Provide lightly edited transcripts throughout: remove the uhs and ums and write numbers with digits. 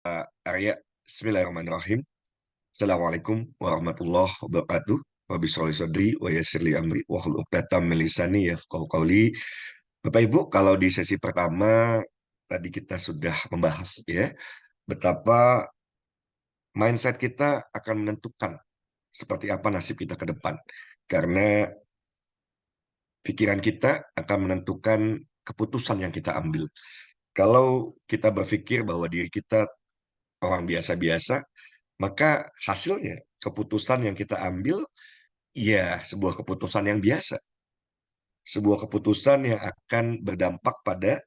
Arya, Bismillahirrahmanirrahim. Assalamualaikum warahmatullahi wabarakatuh. Rabbi sholli sadri wa yassir li amri wahlul 'uqdatam min lisani yafqahu qawli. Bapak Ibu, kalau di sesi pertama tadi kita sudah membahas ya betapa mindset kita akan menentukan seperti apa nasib kita ke depan. Karena pikiran kita akan menentukan keputusan yang kita ambil. Kalau kita berpikir bahwa diri kita orang biasa-biasa, maka hasilnya keputusan yang kita ambil ya sebuah keputusan yang biasa, sebuah keputusan yang akan berdampak pada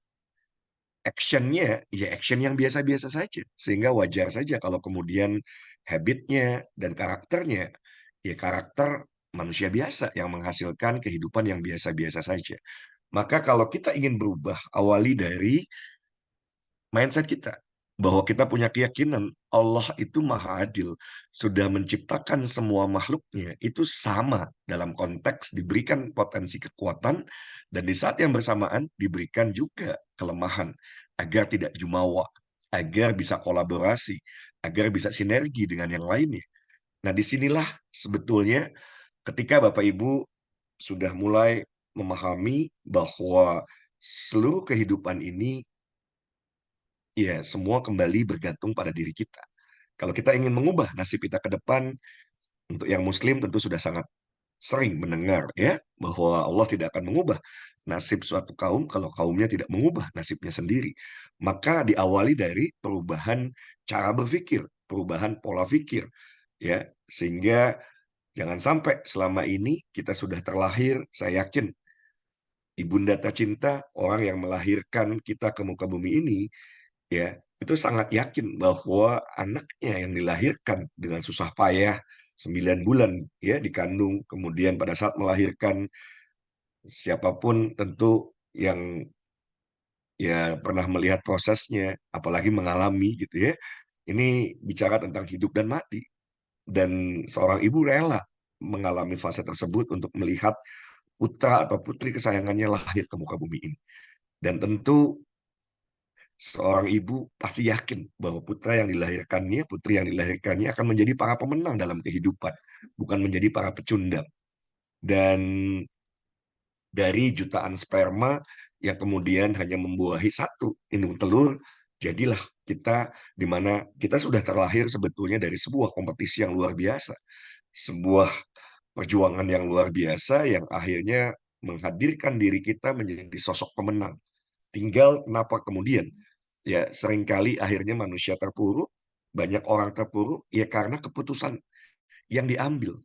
actionnya, ya action yang biasa-biasa saja, sehingga wajar saja kalau kemudian habitnya dan karakternya, ya karakter manusia biasa yang menghasilkan kehidupan yang biasa-biasa saja. Maka kalau kita ingin berubah, awali dari mindset kita bahwa kita punya keyakinan Allah itu maha adil, sudah menciptakan semua makhluknya itu sama dalam konteks diberikan potensi kekuatan dan di saat yang bersamaan diberikan juga kelemahan agar tidak jumawa, agar bisa kolaborasi, agar bisa sinergi dengan yang lainnya. Nah, disinilah sebetulnya ketika Bapak Ibu sudah mulai memahami bahwa seluruh kehidupan ini ya, semua kembali bergantung pada diri kita. Kalau kita ingin mengubah nasib kita ke depan, untuk yang Muslim tentu sudah sangat sering mendengar ya bahwa Allah tidak akan mengubah nasib suatu kaum kalau kaumnya tidak mengubah nasibnya sendiri. Maka diawali dari perubahan cara berpikir, perubahan pola pikir ya, sehingga jangan sampai selama ini kita sudah terlahir, saya yakin ibunda tercinta, orang yang melahirkan kita ke muka bumi ini ya itu sangat yakin bahwa anaknya yang dilahirkan dengan susah payah 9 bulan ya dikandung, kemudian pada saat melahirkan siapapun tentu yang ya pernah melihat prosesnya apalagi mengalami gitu ya, ini bicara tentang hidup dan mati, dan seorang ibu rela mengalami fase tersebut untuk melihat putra atau putri kesayangannya lahir ke muka bumi ini. Dan tentu seorang ibu pasti yakin bahwa putra yang dilahirkannya, putri yang dilahirkannya akan menjadi para pemenang dalam kehidupan, bukan menjadi para pecundang. Dan dari jutaan sperma yang kemudian hanya membuahi satu indung telur, jadilah kita di mana kita sudah terlahir sebetulnya dari sebuah kompetisi yang luar biasa, sebuah perjuangan yang luar biasa yang akhirnya menghadirkan diri kita menjadi sosok pemenang. Tinggal kenapa kemudian ya seringkali akhirnya manusia terpuruk, banyak orang terpuruk ya karena keputusan yang diambil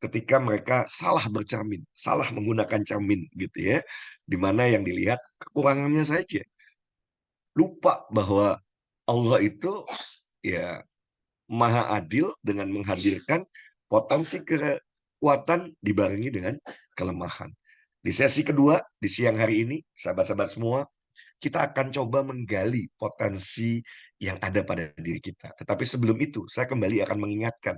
ketika mereka salah bercermin, salah menggunakan cermin gitu ya, di mana yang dilihat kekurangannya saja. Lupa bahwa Allah itu ya maha adil dengan menghadirkan potensi kekuatan dibarengi dengan kelemahan. Di sesi kedua, di siang hari ini, sahabat-sahabat semua, kita akan coba menggali potensi yang ada pada diri kita. Tetapi sebelum itu, saya kembali akan mengingatkan,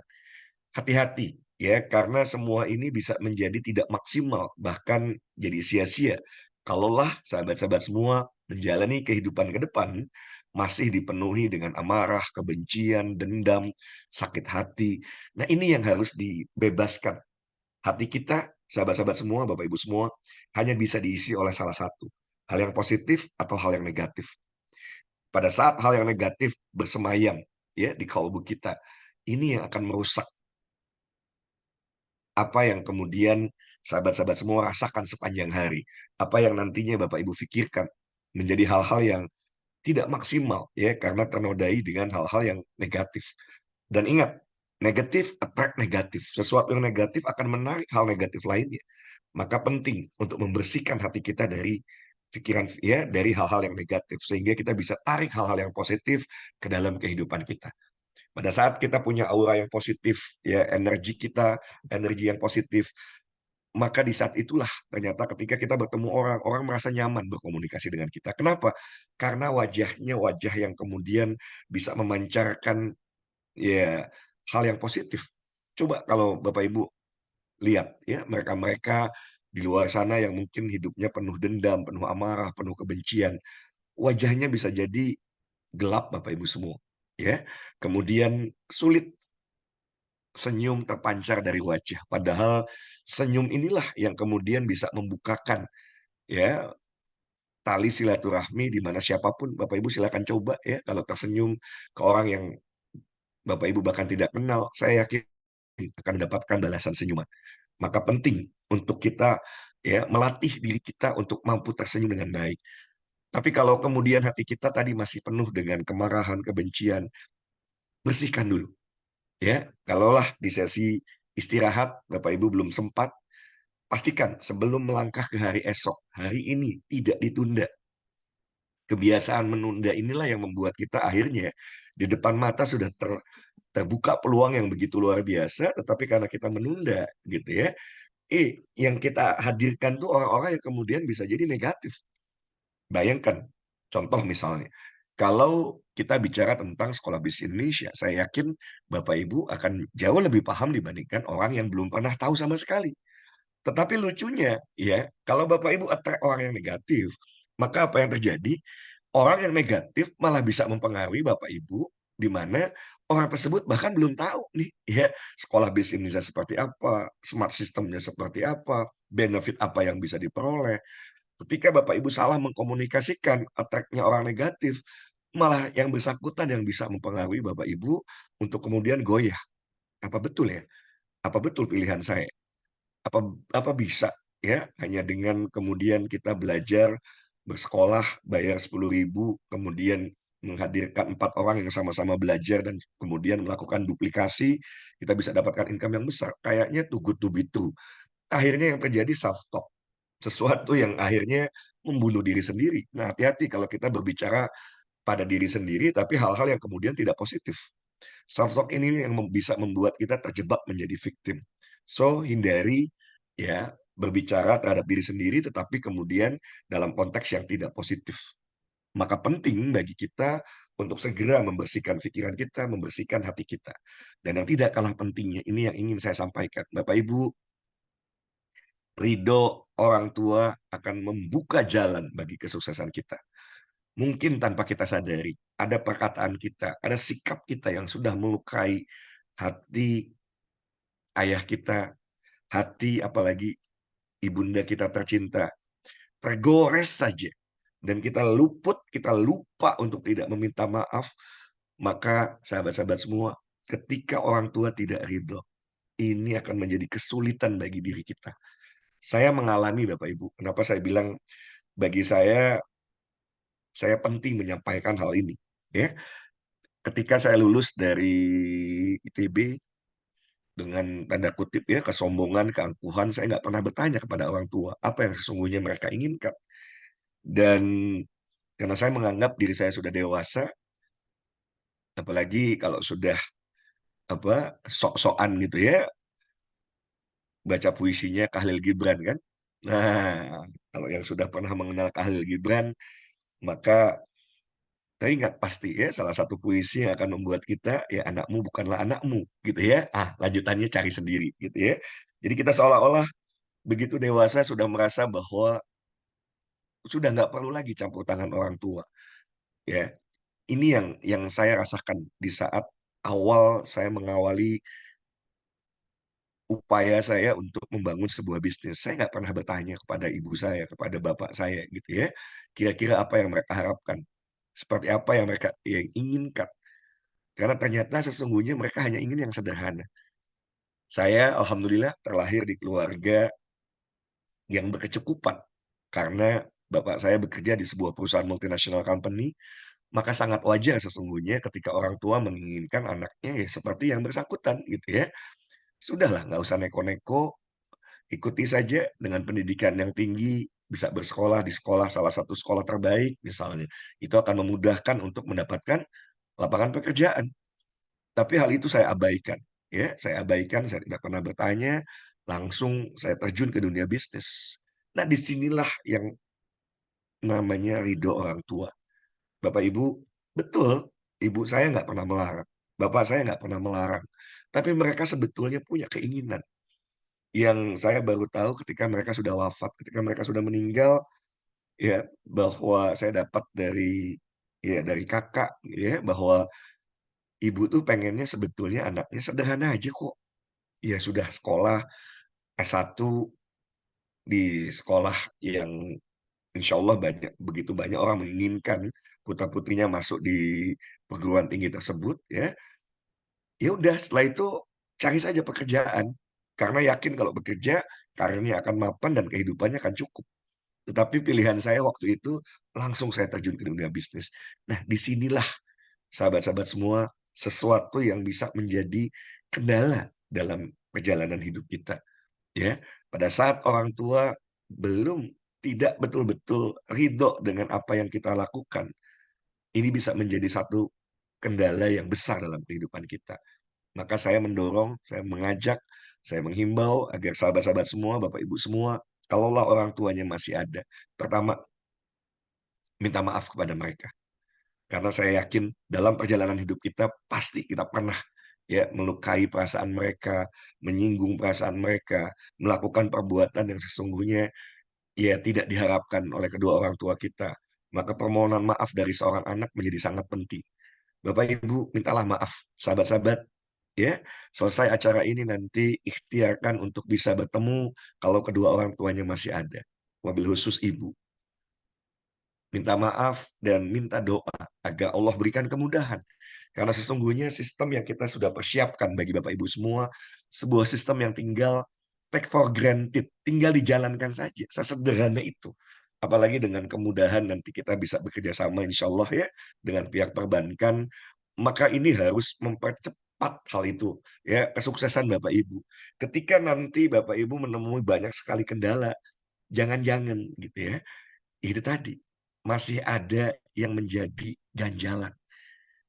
hati-hati ya, karena semua ini bisa menjadi tidak maksimal, bahkan jadi sia-sia. Kalaulah sahabat-sahabat semua menjalani kehidupan ke depan masih dipenuhi dengan amarah, kebencian, dendam, sakit hati. Nah, ini yang harus dibebaskan. Hati kita, sahabat-sahabat semua, Bapak Ibu semua, hanya bisa diisi oleh salah satu. Hal yang positif atau hal yang negatif. Pada saat hal yang negatif bersemayam ya di kalbu kita, ini yang akan merusak apa yang kemudian sahabat-sahabat semua rasakan sepanjang hari. Apa yang nantinya Bapak Ibu pikirkan menjadi hal-hal yang tidak maksimal ya karena ternodai dengan hal-hal yang negatif. Dan ingat, negatif attract negatif. Sesuatu yang negatif akan menarik hal negatif lainnya. Maka penting untuk membersihkan hati kita dari pikiran ya dari hal-hal yang negatif sehingga kita bisa tarik hal-hal yang positif ke dalam kehidupan kita. Pada saat kita punya aura yang positif, ya energi kita, energi yang positif, maka di saat itulah ternyata ketika kita bertemu orang, orang merasa nyaman berkomunikasi dengan kita. Kenapa? Karena wajahnya wajah yang kemudian bisa memancarkan ya hal yang positif. Coba kalau Bapak Ibu lihat ya mereka-mereka di luar sana yang mungkin hidupnya penuh dendam, penuh amarah, penuh kebencian, wajahnya bisa jadi gelap Bapak Ibu semua. ya. Kemudian sulit senyum terpancar dari wajah. Padahal senyum inilah yang kemudian bisa membukakan, ya, tali silaturahmi di mana siapapun Bapak Ibu silakan coba ya, kalau tersenyum ke orang yang Bapak Ibu bahkan tidak kenal, saya yakin akan mendapatkan balasan senyuman. Maka penting untuk kita ya melatih diri kita untuk mampu tersenyum dengan baik. Tapi kalau kemudian hati kita tadi masih penuh dengan kemarahan, kebencian, bersihkan dulu ya. Kalaulah di sesi istirahat Bapak Ibu belum sempat, pastikan sebelum melangkah ke hari esok, hari ini tidak ditunda. Kebiasaan menunda inilah yang membuat kita akhirnya di depan mata sudah terbuka peluang yang begitu luar biasa, tetapi karena kita menunda gitu ya, yang kita hadirkan tuh orang-orang yang kemudian bisa jadi negatif. Bayangkan, contoh misalnya, kalau kita bicara tentang sekolah bisnis Indonesia, saya yakin Bapak Ibu akan jauh lebih paham dibandingkan orang yang belum pernah tahu sama sekali. Tetapi lucunya, ya, kalau Bapak Ibu attract orang yang negatif, maka apa yang terjadi? Orang yang negatif malah bisa mempengaruhi Bapak Ibu, di mana orang tersebut bahkan belum tahu nih, ya, sekolah bisnis Indonesia seperti apa, smart system-nya seperti apa, benefit apa yang bisa diperoleh. Ketika Bapak Ibu salah mengkomunikasikan attack-nya orang negatif, malah yang bersangkutan yang bisa mempengaruhi Bapak Ibu untuk kemudian goyah. Apa betul ya? Apa betul pilihan saya? Apa apa bisa ya hanya dengan kemudian kita belajar, bersekolah, bayar 10.000 kemudian menghadirkan 4 orang yang sama-sama belajar dan kemudian melakukan duplikasi, kita bisa dapatkan income yang besar? Kayaknya too good to be true. Akhirnya yang terjadi self-talk, sesuatu yang akhirnya membunuh diri sendiri. Nah, hati-hati kalau kita berbicara pada diri sendiri, tapi hal-hal yang kemudian tidak positif. Self-talk ini yang bisa membuat kita terjebak menjadi victim. So, hindari ya berbicara terhadap diri sendiri, tetapi kemudian dalam konteks yang tidak positif. Maka penting bagi kita untuk segera membersihkan pikiran kita, membersihkan hati kita. Dan yang tidak kalah pentingnya, ini yang ingin saya sampaikan. Bapak Ibu, ridho orang tua akan membuka jalan bagi kesuksesan kita. Mungkin tanpa kita sadari, ada perkataan kita, ada sikap kita yang sudah melukai hati ayah kita, hati apalagi ibunda kita tercinta. Tergores saja. Dan kita luput, kita lupa untuk tidak meminta maaf, maka sahabat-sahabat semua, ketika orang tua tidak ridho, ini akan menjadi kesulitan bagi diri kita. Saya mengalami Bapak Ibu, kenapa saya bilang bagi saya penting menyampaikan hal ini. Ya, ketika saya lulus dari ITB, dengan tanda kutip ya, kesombongan, keangkuhan, saya nggak pernah bertanya kepada orang tua, apa yang sesungguhnya mereka inginkan. Dan karena saya menganggap diri saya sudah dewasa, apalagi kalau sudah sok-sokan gitu ya, baca puisinya Khalil Gibran kan. Nah, kalau yang sudah pernah mengenal Khalil Gibran, maka teringat pasti ya salah satu puisi yang akan membuat kita ya anakmu bukanlah anakmu gitu ya. Lanjutannya cari sendiri gitu ya. Jadi kita seolah-olah begitu dewasa sudah merasa bahwa sudah nggak perlu lagi campur tangan orang tua ya. Ini yang saya rasakan di saat awal saya mengawali upaya saya untuk membangun sebuah bisnis. Saya nggak pernah bertanya kepada ibu saya, kepada bapak saya gitu ya. Kira-kira apa yang mereka harapkan, seperti apa yang mereka yang inginkan. Karena ternyata sesungguhnya mereka hanya ingin yang sederhana. Saya alhamdulillah terlahir di keluarga yang berkecukupan karena bapak saya bekerja di sebuah perusahaan multinational company, maka sangat wajar sesungguhnya ketika orang tua menginginkan anaknya ya seperti yang bersangkutan gitu ya. Sudahlah, nggak usah neko-neko, ikuti saja dengan pendidikan yang tinggi, bisa bersekolah di sekolah salah satu sekolah terbaik misalnya. Itu akan memudahkan untuk mendapatkan lapangan pekerjaan. Tapi hal itu saya abaikan, ya. Saya abaikan, saya tidak pernah bertanya, langsung saya terjun ke dunia bisnis. Nah, disinilah yang namanya ridho orang tua. Bapak Ibu, betul, ibu saya nggak pernah melarang, bapak saya nggak pernah melarang. Tapi mereka sebetulnya punya keinginan yang saya baru tahu ketika mereka sudah wafat, ketika mereka sudah meninggal, ya bahwa saya dapat dari ya dari kakak, ya bahwa ibu tuh pengennya sebetulnya anaknya sederhana aja kok. Ya sudah sekolah S1 di sekolah yang insya Allah begitu banyak orang menginginkan putra-putrinya masuk di perguruan tinggi tersebut, ya. Ya udah, setelah itu cari saja pekerjaan. Karena yakin kalau bekerja, karirnya akan mapan dan kehidupannya akan cukup. Tetapi pilihan saya waktu itu langsung saya terjun ke dunia bisnis. Nah, disinilah sahabat-sahabat semua sesuatu yang bisa menjadi kendala dalam perjalanan hidup kita. Ya, pada saat orang tua belum tidak betul-betul ridho dengan apa yang kita lakukan, ini bisa menjadi satu kendala yang besar dalam kehidupan kita. Maka saya mendorong, saya mengajak, saya menghimbau agar sahabat-sahabat semua, Bapak Ibu semua, kalaulah orang tuanya masih ada, pertama, minta maaf kepada mereka. Karena saya yakin dalam perjalanan hidup kita pasti kita pernah ya melukai perasaan mereka, menyinggung perasaan mereka, melakukan perbuatan yang sesungguhnya ya tidak diharapkan oleh kedua orang tua kita. Maka permohonan maaf dari seorang anak menjadi sangat penting. Bapak Ibu, mintalah maaf, sahabat-sahabat, ya. Selesai acara ini nanti ikhtiarkan untuk bisa bertemu kalau kedua orang tuanya masih ada. Wabil khusus ibu. Minta maaf dan minta doa agar Allah berikan kemudahan. Karena sesungguhnya sistem yang kita sudah persiapkan bagi Bapak Ibu semua, sebuah sistem yang tinggal take for granted, tinggal dijalankan saja, sesederhana itu. Apalagi dengan kemudahan nanti kita bisa bekerja sama insya Allah ya, dengan pihak perbankan, maka ini harus mempercepat hal itu, ya kesuksesan Bapak Ibu. Ketika nanti Bapak Ibu menemui banyak sekali kendala, jangan-jangan gitu ya, itu tadi, masih ada yang menjadi ganjalan.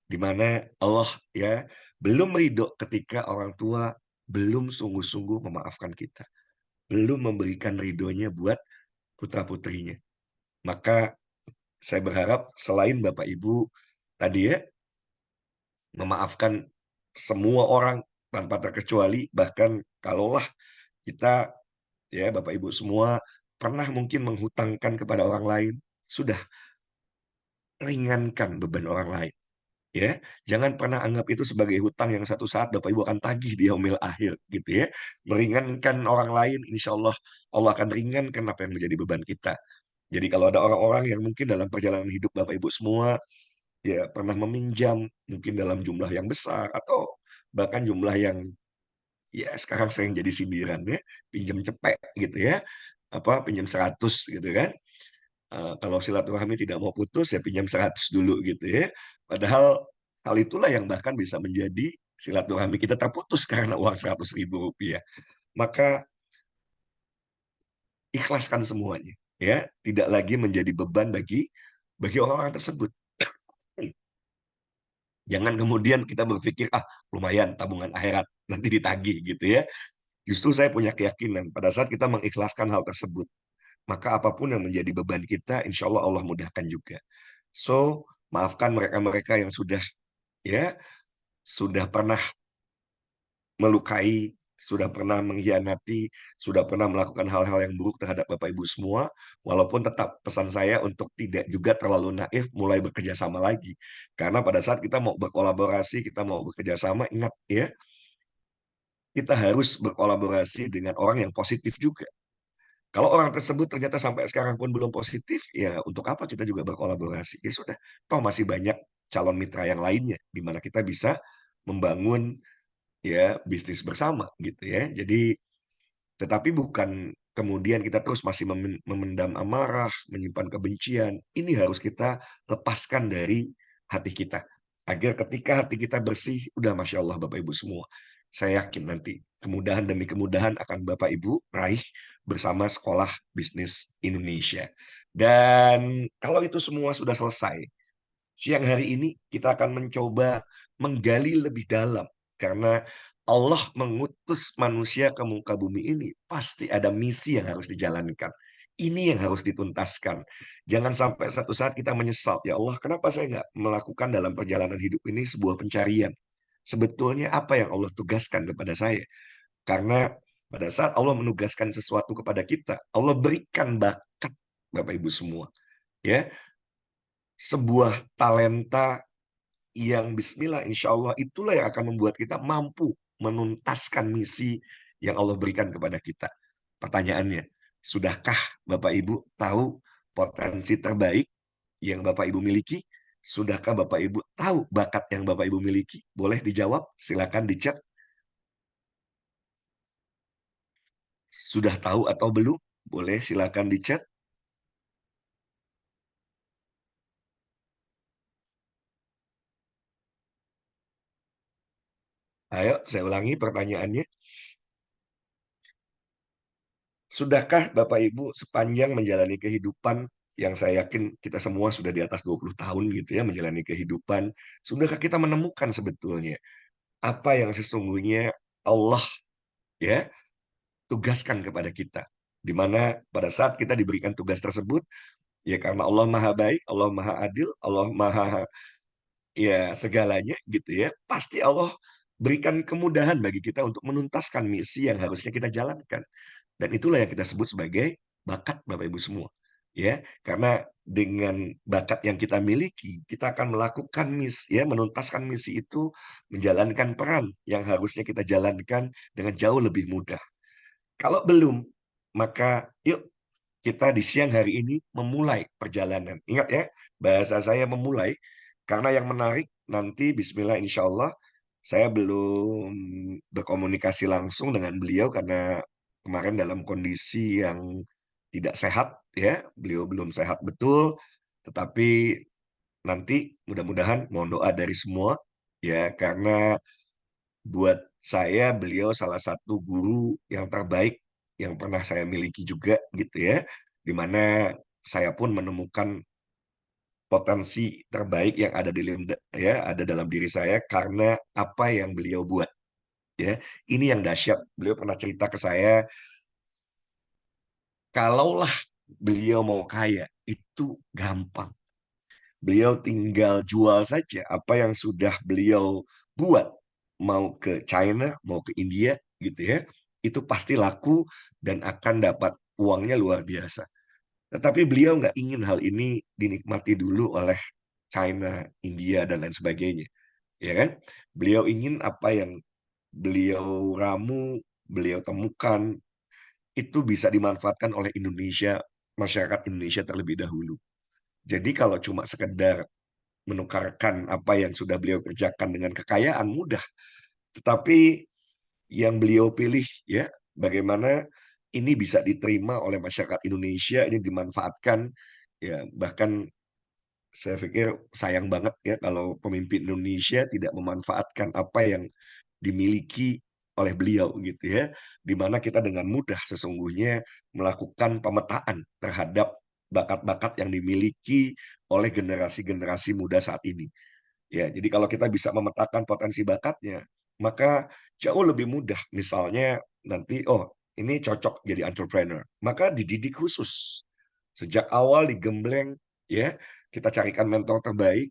Di mana Allah ya belum ridho ketika orang tua belum sungguh-sungguh memaafkan kita. Belum memberikan ridhonya buat putra-putrinya. Maka saya berharap selain Bapak Ibu tadi ya, memaafkan semua orang tanpa terkecuali, bahkan kalaulah kita ya Bapak Ibu semua pernah mungkin menghutangkan kepada orang lain, sudah ringankan beban orang lain. Ya, jangan pernah anggap itu sebagai hutang yang satu saat Bapak Ibu akan tagih di yaumil akhir, gitu ya. Meringankan orang lain, insya Allah Allah akan ringankan apa yang menjadi beban kita. Jadi kalau ada orang-orang yang mungkin dalam perjalanan hidup Bapak Ibu semua, ya pernah meminjam, mungkin dalam jumlah yang besar, atau bahkan jumlah yang ya sekarang sering jadi sindiran ya, pinjam cepek gitu ya, apa pinjam 100 gitu kan. Kalau silaturahmi tidak mau putus ya pinjam 100 dulu gitu ya. Padahal hal itulah yang bahkan bisa menjadi silaturahmi kita terputus karena uang 100.000 rupiah. Maka ikhlaskan semuanya ya, tidak lagi menjadi beban bagi orang-orang tersebut. Jangan kemudian kita berpikir lumayan tabungan akhirat nanti ditagih gitu ya. Justru saya punya keyakinan pada saat kita mengikhlaskan hal tersebut, maka apapun yang menjadi beban kita, insya Allah Allah mudahkan juga. So, maafkan mereka-mereka yang ya sudah pernah melukai, sudah pernah mengkhianati, sudah pernah melakukan hal-hal yang buruk terhadap Bapak Ibu semua, walaupun tetap pesan saya untuk tidak juga terlalu naif mulai bekerja sama lagi. Karena pada saat kita mau berkolaborasi, kita mau bekerja sama, ingat ya, kita harus berkolaborasi dengan orang yang positif juga. Kalau orang tersebut ternyata sampai sekarang pun belum positif, ya untuk apa kita juga berkolaborasi? Ya sudah, toh masih banyak calon mitra yang lainnya, di mana kita bisa membangun ya bisnis bersama gitu ya. Jadi tetapi bukan kemudian kita terus masih memendam amarah, menyimpan kebencian. Ini harus kita lepaskan dari hati kita. Agar ketika hati kita bersih, udah Masya Allah Bapak Ibu semua. Saya yakin nanti kemudahan demi kemudahan akan Bapak Ibu raih bersama Sekolah Bisnis Indonesia. Dan kalau itu semua sudah selesai, siang hari ini kita akan mencoba menggali lebih dalam karena Allah mengutus manusia ke muka bumi ini pasti ada misi yang harus dijalankan. Ini yang harus dituntaskan. Jangan sampai satu saat kita menyesal. Ya Allah, kenapa saya nggak melakukan dalam perjalanan hidup ini sebuah pencarian? Sebetulnya apa yang Allah tugaskan kepada saya? Karena pada saat Allah menugaskan sesuatu kepada kita, Allah berikan bakat Bapak Ibu semua. Ya, sebuah talenta yang bismillah, insya Allah itulah yang akan membuat kita mampu menuntaskan misi yang Allah berikan kepada kita. Pertanyaannya, sudahkah Bapak Ibu tahu potensi terbaik yang Bapak Ibu miliki? Sudahkah Bapak Ibu tahu bakat yang Bapak Ibu miliki? Boleh dijawab, silakan di chat. Sudah tahu atau belum? Boleh silakan di chat. Ayo, saya ulangi pertanyaannya. Sudahkah Bapak Ibu sepanjang menjalani kehidupan yang saya yakin kita semua sudah di atas 20 tahun gitu ya menjalani kehidupan, sudahkah kita menemukan sebetulnya apa yang sesungguhnya Allah ya tugaskan kepada kita? Di mana pada saat kita diberikan tugas tersebut, ya karena Allah Maha Baik, Allah Maha Adil, Allah Maha ya segalanya gitu ya, pasti Allah berikan kemudahan bagi kita untuk menuntaskan misi yang harusnya kita jalankan. Dan itulah yang kita sebut sebagai bakat Bapak Ibu semua. Ya, karena dengan bakat yang kita miliki, kita akan melakukan misi ya, menuntaskan misi itu, menjalankan peran yang harusnya kita jalankan dengan jauh lebih mudah. Kalau belum, maka yuk kita di siang hari ini memulai perjalanan. Ingat ya, bahasa saya memulai, karena yang menarik nanti Bismillah insya Allah, saya belum berkomunikasi langsung dengan beliau karena kemarin dalam kondisi yang tidak sehat ya, beliau belum sehat betul, tetapi nanti mudah-mudahan mohon doa dari semua ya, karena buat saya beliau salah satu guru yang terbaik yang pernah saya miliki juga gitu ya, di mana saya pun menemukan potensi terbaik yang ada di ya ada dalam diri saya karena apa yang beliau buat ya. Ini yang dahsyat. Beliau pernah cerita ke saya, kalaulah beliau mau kaya itu gampang. Beliau tinggal jual saja apa yang sudah beliau buat, mau ke China, mau ke India gitu ya. Itu pasti laku dan akan dapat uangnya luar biasa. Tetapi beliau nggak ingin hal ini dinikmati dulu oleh China, India, dan lain sebagainya. Ya kan? Beliau ingin apa yang beliau ramu, beliau temukan, itu bisa dimanfaatkan oleh Indonesia, masyarakat Indonesia terlebih dahulu. Jadi kalau cuma sekedar menukarkan apa yang sudah beliau kerjakan dengan kekayaan mudah, tetapi yang beliau pilih ya bagaimana ini bisa diterima oleh masyarakat Indonesia, ini dimanfaatkan ya, bahkan saya pikir sayang banget ya kalau pemimpin Indonesia tidak memanfaatkan apa yang dimiliki oleh beliau gitu ya, di mana kita dengan mudah sesungguhnya melakukan pemetaan terhadap bakat-bakat yang dimiliki oleh generasi-generasi muda saat ini. Ya, jadi kalau kita bisa memetakan potensi bakatnya, maka jauh lebih mudah. Misalnya nanti, oh ini cocok jadi entrepreneur, maka dididik khusus. Sejak awal digembleng, ya kita carikan mentor terbaik,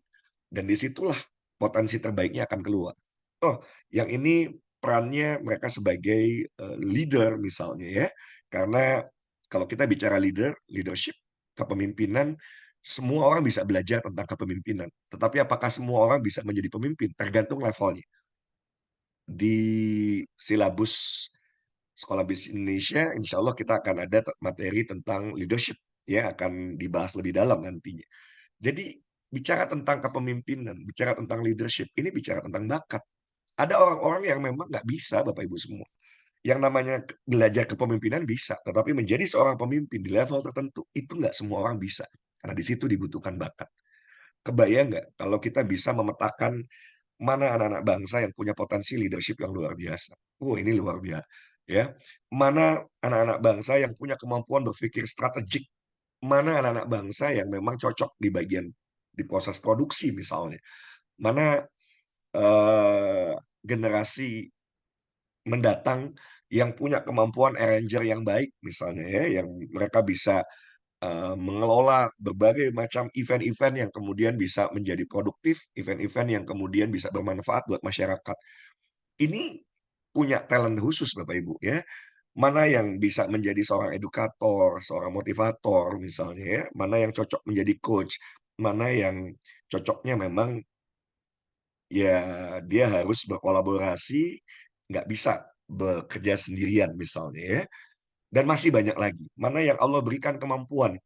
dan disitulah potensi terbaiknya akan keluar. Oh, yang ini perannya mereka sebagai leader misalnya ya, karena kalau kita bicara leadership, kepemimpinan, semua orang bisa belajar tentang kepemimpinan. Tetapi apakah semua orang bisa menjadi pemimpin? Tergantung levelnya. Di silabus Sekolah Bisnis Indonesia, insya Allah kita akan ada materi tentang leadership. Ya, akan dibahas lebih dalam nantinya. Jadi, bicara tentang kepemimpinan, bicara tentang leadership, ini bicara tentang bakat. Ada orang-orang yang memang nggak bisa, Bapak Ibu semua. Yang namanya belajar kepemimpinan bisa, tetapi menjadi seorang pemimpin di level tertentu, itu nggak semua orang bisa. Karena di situ dibutuhkan bakat. Kebayang nggak kalau kita bisa memetakan mana anak-anak bangsa yang punya potensi leadership yang luar biasa? Oh, ini luar biasa. Ya, mana anak-anak bangsa yang punya kemampuan berpikir strategik? Mana anak-anak bangsa yang memang cocok di bagian di proses produksi misalnya? Mana eh, generasi mendatang yang punya kemampuan arranger yang baik misalnya ya, yang mereka bisa mengelola berbagai macam event-event yang kemudian bisa menjadi produktif, event-event yang kemudian bisa bermanfaat buat masyarakat. Ini punya talent khusus Bapak Ibu ya. Mana yang bisa menjadi seorang edukator, seorang motivator misalnya ya, mana yang cocok menjadi coach, mana yang cocoknya memang ya dia harus berkolaborasi, nggak bisa bekerja sendirian misalnya ya. Dan masih banyak lagi. Mana yang Allah berikan kemampuan.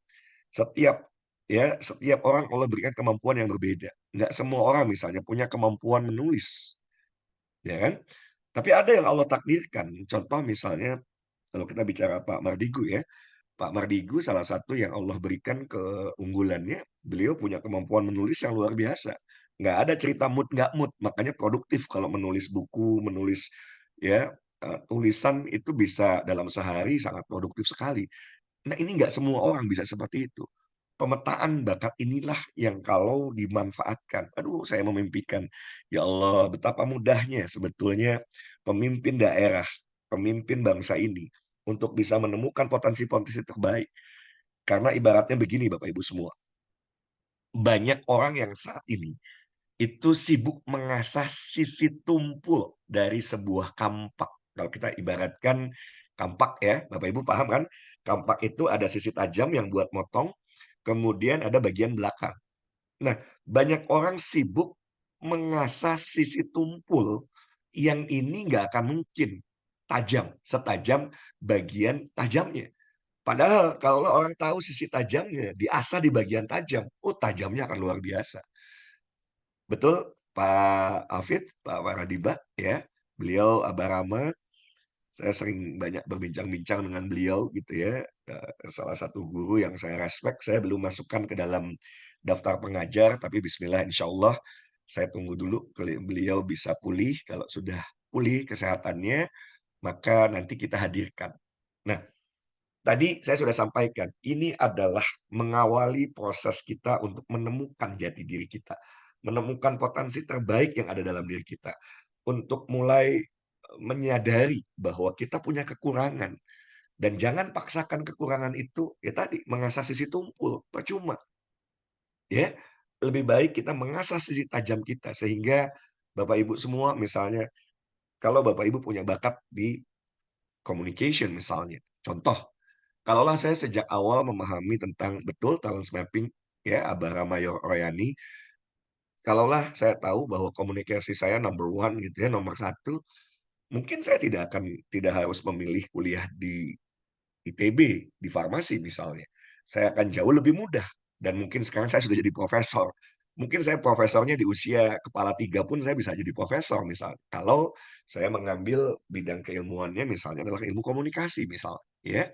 Setiap setiap orang Allah berikan kemampuan yang berbeda. Nggak semua orang misalnya punya kemampuan menulis, ya kan? Tapi ada yang Allah takdirkan. Contoh misalnya kalau kita bicara Pak Mardigu ya. Pak Mardigu salah satu yang Allah berikan keunggulannya, beliau punya kemampuan menulis yang luar biasa. Nggak ada cerita mood nggak mood, makanya produktif kalau menulis buku, menulis ya tulisan itu bisa dalam sehari sangat produktif sekali. Nah, ini nggak semua orang bisa seperti itu. Pemetaan bakat inilah yang kalau dimanfaatkan, aduh saya memimpikan, ya Allah betapa mudahnya sebetulnya pemimpin daerah, pemimpin bangsa ini untuk bisa menemukan potensi-potensi terbaik. Karena ibaratnya begini Bapak Ibu semua, banyak orang yang saat ini itu sibuk mengasah sisi tumpul dari sebuah kampak. Kalau kita ibaratkan kampak ya, Bapak Ibu paham kan? Kampak itu ada sisi tajam yang buat motong, kemudian ada bagian belakang. Nah, banyak orang sibuk mengasah sisi tumpul yang ini nggak akan mungkin tajam, setajam bagian tajamnya. Padahal kalau orang tahu sisi tajamnya, diasah di bagian tajam, oh tajamnya akan luar biasa. Betul, Pak Hafid, Pak Waradiba, ya. Beliau Aba Rama, saya sering banyak berbincang-bincang dengan beliau gitu ya. Salah satu guru yang saya respect, saya belum masukkan ke dalam daftar pengajar, tapi bismillah insya Allah saya tunggu dulu beliau bisa pulih. Kalau sudah pulih kesehatannya, maka nanti kita hadirkan. Nah, tadi saya sudah sampaikan, ini adalah mengawali proses kita untuk menemukan jati diri kita, menemukan potensi terbaik yang ada dalam diri kita, untuk mulai menyadari bahwa kita punya kekurangan dan jangan paksakan kekurangan itu ya tadi mengasah sisi tumpul, percuma. Ya, lebih baik kita mengasah sisi tajam kita sehingga Bapak Ibu semua misalnya kalau Bapak Ibu punya bakat di communication misalnya. Contoh, kalaulah saya sejak awal memahami tentang betul talent mapping, ya, Abah Ramayo Royani, kalaulah saya tahu bahwa komunikasi saya number one gitu ya, nomor satu, mungkin saya tidak harus memilih kuliah di ITB, di farmasi misalnya. Saya akan jauh lebih mudah. Dan mungkin sekarang saya sudah jadi profesor. Mungkin saya profesornya di usia kepala tiga pun saya bisa jadi profesor misalnya. Kalau saya mengambil bidang keilmuannya misalnya adalah ilmu komunikasi misalnya. Ya.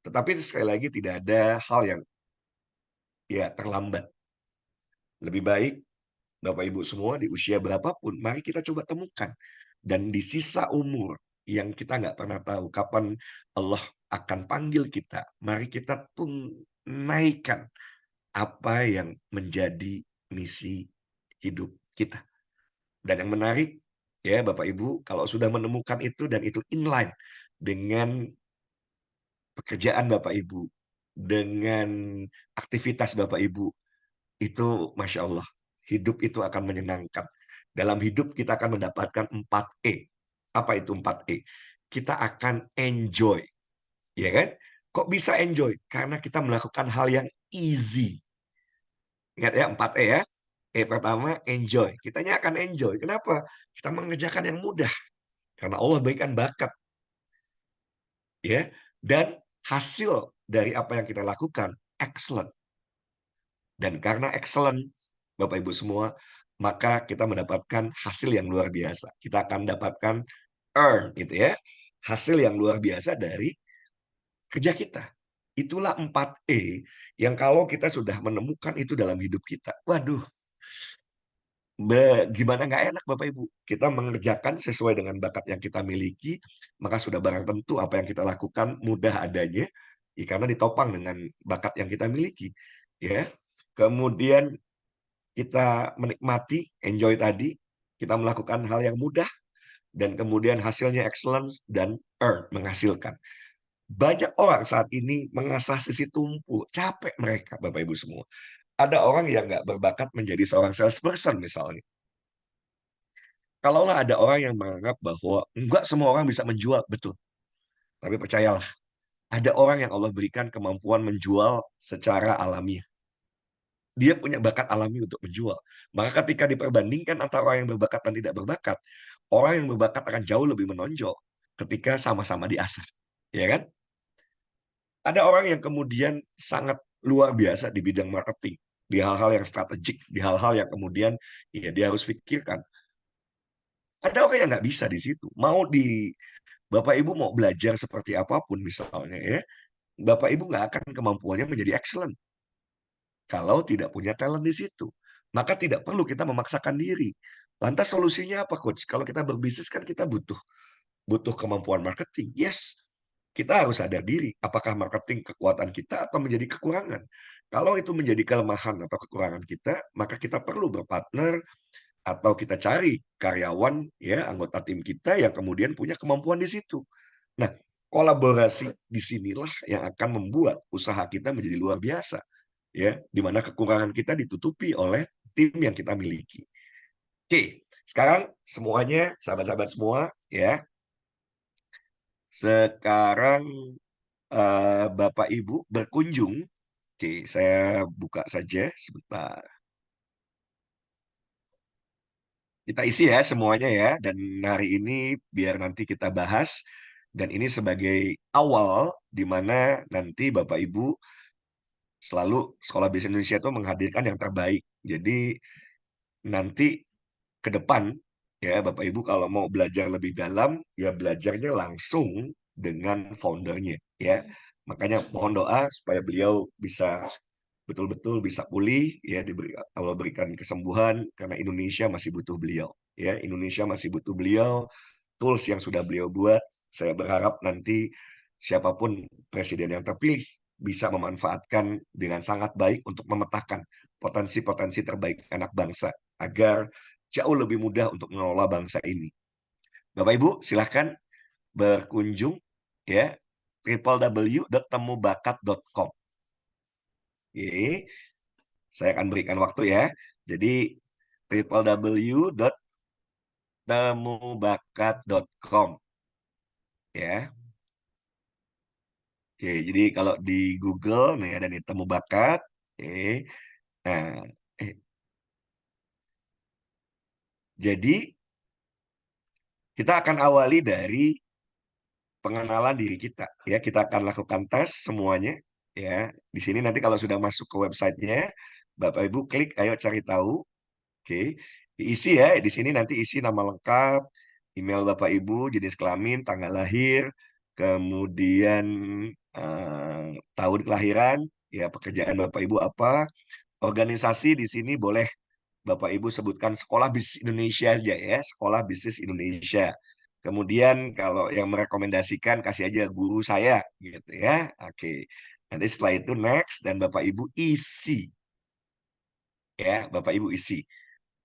Tetapi sekali lagi tidak ada hal yang ya terlambat. Lebih baik Bapak Ibu semua di usia berapapun, mari kita coba temukan. Dan di sisa umur yang kita nggak pernah tahu kapan Allah akan panggil kita, mari kita tunaikan apa yang menjadi misi hidup kita. Dan yang menarik, ya Bapak Ibu, kalau sudah menemukan itu dan itu inline dengan pekerjaan Bapak Ibu, dengan aktivitas Bapak Ibu, itu Masya Allah, hidup itu akan menyenangkan. Dalam hidup kita akan mendapatkan 4E. Apa itu 4E? Kita akan enjoy, ya kan? Kok bisa enjoy? Karena kita melakukan hal yang easy. Ingat ya, 4E ya. E pertama, enjoy. Kitanya akan enjoy. Kenapa? Kita mengerjakan yang mudah. Karena Allah berikan bakat, ya. Dan hasil dari apa yang kita lakukan, excellent. Dan karena excellent, Bapak Ibu semua, maka kita mendapatkan hasil yang luar biasa. Kita akan dapatkan earn gitu ya. Hasil yang luar biasa dari kerja kita. Itulah 4E yang kalau kita sudah menemukan itu dalam hidup kita. Waduh, gimana nggak enak Bapak Ibu. Kita mengerjakan sesuai dengan bakat yang kita miliki, maka sudah barang tentu apa yang kita lakukan mudah adanya, ya, karena ditopang dengan bakat yang kita miliki. Ya, kemudian kita menikmati, enjoy tadi, kita melakukan hal yang mudah, dan kemudian hasilnya excellence dan earn, menghasilkan. Banyak orang saat ini mengasah sisi tumpul, capek mereka, Bapak Ibu semua. Ada orang yang nggak berbakat menjadi seorang salesperson misalnya. Kalaulah ada orang yang menganggap bahwa enggak semua orang bisa menjual, betul. Tapi percayalah, ada orang yang Allah berikan kemampuan menjual secara alamiah. dia punya bakat alami untuk menjual. Maka ketika diperbandingkan antara orang yang berbakat dan tidak berbakat, orang yang berbakat akan jauh lebih menonjol ketika sama-sama diasah. Ya kan? Ada orang yang kemudian sangat luar biasa di bidang marketing, di hal-hal yang strategik, di hal-hal yang kemudian ya dia harus pikirkan. Ada orang yang nggak bisa di situ. Mau di Bapak Ibu mau belajar seperti apapun misalnya ya, Bapak Ibu nggak akan kemampuannya menjadi excellent kalau tidak punya talent di situ. Maka tidak perlu kita memaksakan diri. Lantas solusinya apa, Coach? Kalau kita berbisnis kan kita butuh butuh kemampuan marketing. Yes, kita harus sadar diri. Apakah marketing kekuatan kita atau menjadi kekurangan? Kalau itu menjadi kelemahan atau kekurangan kita, maka kita perlu berpartner atau kita cari karyawan ya anggota tim kita yang kemudian punya kemampuan di situ. Nah, kolaborasi disinilah yang akan membuat usaha kita menjadi luar biasa ya, di mana kekurangan kita ditutupi oleh tim yang kita miliki. Oke, sekarang semuanya sahabat-sahabat semua ya. Sekarang Bapak Ibu berkunjung. Oke, saya buka saja sebentar. Kita isi ya semuanya ya, dan hari ini biar nanti kita bahas, dan ini sebagai awal di mana nanti Bapak Ibu selalu Sekolah Bisnis Indonesia itu menghadirkan yang terbaik. Jadi nanti ke depan ya Bapak Ibu kalau mau belajar lebih dalam ya belajarnya langsung dengan foundernya ya. Makanya mohon doa supaya beliau bisa betul-betul bisa pulih ya Allah berikan kesembuhan karena Indonesia masih butuh beliau ya. Indonesia masih butuh beliau, tools yang sudah beliau buat. Saya berharap nanti siapapun presiden yang terpilih bisa memanfaatkan dengan sangat baik untuk memetakan potensi-potensi terbaik anak bangsa agar jauh lebih mudah untuk mengelola bangsa ini. Bapak Ibu, silahkan berkunjung ya www.temubakat.com. Oke, saya akan berikan waktu ya. Jadi www.temubakat.com ya. Oke, jadi kalau di Google nih ada nih Temu Bakat. Oke. Nah, eh, jadi kita akan awali dari pengenalan diri kita ya. Kita akan lakukan tes semuanya ya. Di sini nanti kalau sudah masuk ke websitenya, Bapak Ibu klik ayo cari tahu. Oke. Diisi ya. Di sini nanti isi nama lengkap, email Bapak Ibu, jenis kelamin, tanggal lahir, kemudian tahun kelahiran, ya pekerjaan Bapak Ibu apa, organisasi di sini boleh Bapak Ibu sebutkan Sekolah Bisnis Indonesia aja ya, Sekolah Bisnis Indonesia. Kemudian kalau yang merekomendasikan kasih aja guru saya gitu ya. Oke. Nanti setelah itu next dan Bapak Ibu isi ya, Bapak Ibu isi.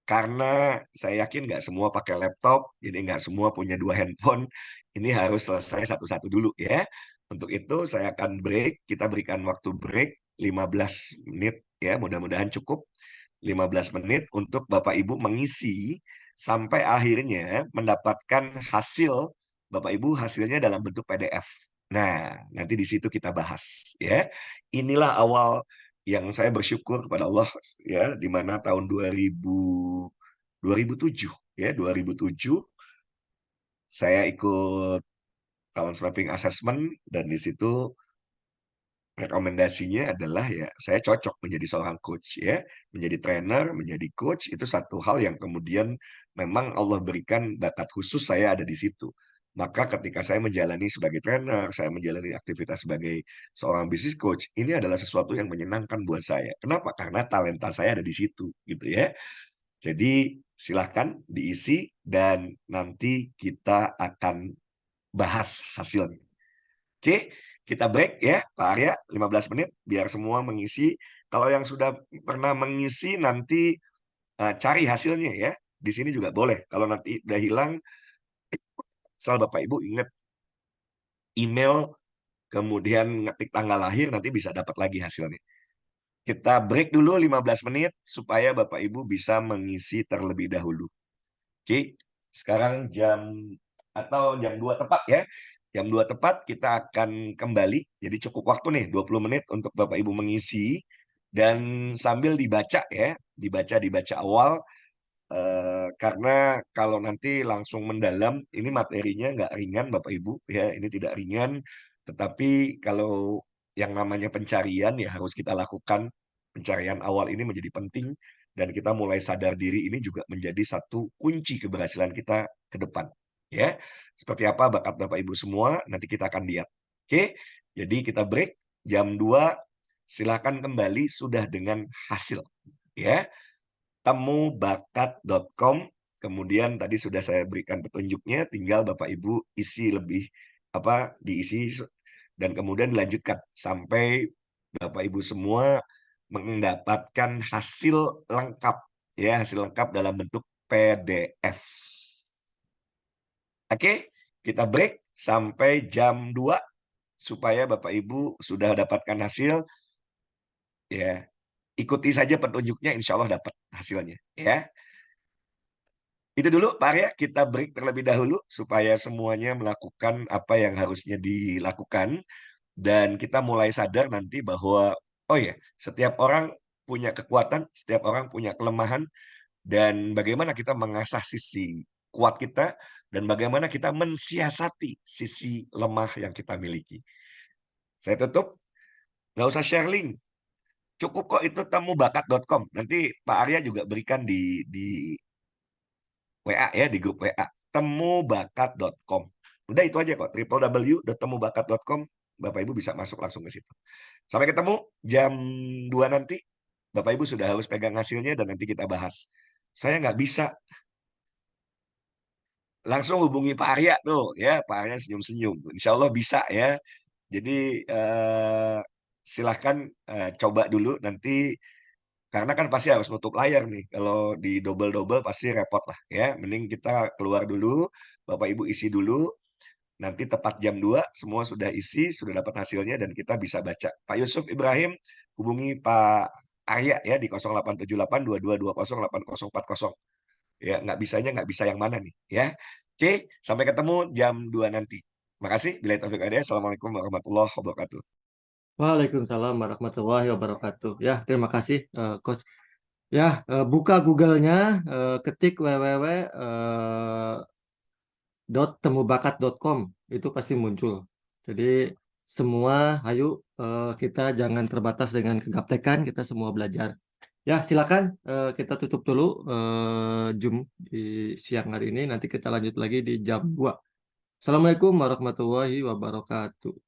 Karena saya yakin nggak semua pakai laptop, jadi nggak semua punya dua handphone. Ini harus selesai satu-satu dulu ya. Untuk itu saya akan break, kita berikan waktu break 15 menit ya, mudah-mudahan cukup 15 menit untuk Bapak Ibu mengisi sampai akhirnya mendapatkan hasil Bapak Ibu hasilnya dalam bentuk PDF. Nah, nanti di situ kita bahas ya. Inilah awal yang saya bersyukur kepada Allah ya di mana tahun 2007 ya 2007 saya ikut talent mapping assessment dan di situ rekomendasinya adalah ya saya cocok menjadi seorang coach ya, menjadi trainer, menjadi coach itu satu hal yang kemudian memang Allah berikan bakat khusus saya ada di situ. Maka ketika saya menjalani sebagai trainer, saya menjalani aktivitas sebagai seorang business coach, ini adalah sesuatu yang menyenangkan buat saya. Kenapa? Karena talenta saya ada di situ, gitu ya. Jadi silahkan diisi dan nanti kita akan bahas hasilnya. Oke, kita break ya, Pak Arya, 15 menit biar semua mengisi. Kalau yang sudah pernah mengisi nanti cari hasilnya ya. Di sini juga boleh. Kalau nanti udah hilang, asal Bapak Ibu ingat email, kemudian ngetik tanggal lahir, nanti bisa dapat lagi hasilnya. Kita break dulu 15 menit supaya Bapak Ibu bisa mengisi terlebih dahulu. Oke, sekarang jam 2 tepat ya. Jam 2 tepat kita akan kembali. Jadi cukup waktu nih 20 menit untuk Bapak Ibu mengisi. dan sambil dibaca ya, dibaca awal. Karena kalau nanti langsung mendalam, ini materinya nggak ringan Bapak Ibu ya, ini tidak ringan. Tetapi kalau yang namanya pencarian ya harus kita lakukan. Pencarian awal ini menjadi penting dan kita mulai sadar diri ini juga menjadi satu kunci keberhasilan kita ke depan. Ya, seperti apa bakat Bapak Ibu semua nanti kita akan lihat. Oke, jadi kita break jam 2. Silakan kembali sudah dengan hasil. Ya, temubakat.com. Kemudian tadi sudah saya berikan petunjuknya, tinggal Bapak Ibu isi lebih diisi dan kemudian dilanjutkan sampai Bapak Ibu semua mendapatkan hasil lengkap ya, hasil lengkap dalam bentuk PDF. Oke, kita break sampai jam 2 supaya Bapak Ibu sudah dapatkan hasil ya. Ikuti saja petunjuknya, insya Allah dapat hasilnya ya. Itu dulu Pak Arya, kita break terlebih dahulu supaya semuanya melakukan apa yang harusnya dilakukan dan kita mulai sadar nanti bahwa oh ya, setiap orang punya kekuatan, setiap orang punya kelemahan dan bagaimana kita mengasah sisi kuat kita dan bagaimana kita mensiasati sisi lemah yang kita miliki. Saya tutup, nggak usah share link. Cukup kok itu temubakat.com. Nanti Pak Arya juga berikan di WA ya, di grup WA temubakat.com. Udah itu aja kok, www.temubakat.com. Bapak Ibu bisa masuk langsung ke situ. Sampai ketemu jam 2 nanti. Bapak Ibu sudah harus pegang hasilnya dan nanti kita bahas. Saya nggak bisa langsung hubungi Pak Arya tuh ya, Pak Arya senyum-senyum. Insya Allah bisa ya. Jadi silahkan coba dulu nanti karena kan pasti harus nutup layar nih. Kalau di double-double pasti repot lah ya. Mending kita keluar dulu, Bapak Ibu isi dulu. Nanti tepat jam 2 semua sudah isi, sudah dapat hasilnya dan kita bisa baca. Pak Yusuf Ibrahim hubungi Pak Arya ya di 0878 2220 8040. Ya, nggak bisa yang mana nih ya. Oke, sampai ketemu jam 2 nanti. Makasih. Bila taufik hidayah. Assalamualaikum warahmatullahi wabarakatuh. Waalaikumsalam warahmatullahi wabarakatuh. Ya, terima kasih, Coach. Ya, buka Google-nya, ketik www.temubakat.com, itu pasti muncul. Jadi semua, ayo kita jangan terbatas dengan kegaptekan, kita semua belajar. Ya, silakan kita tutup dulu Zoom di siang hari ini. Nanti kita lanjut lagi di jam 2. Assalamualaikum warahmatullahi wabarakatuh.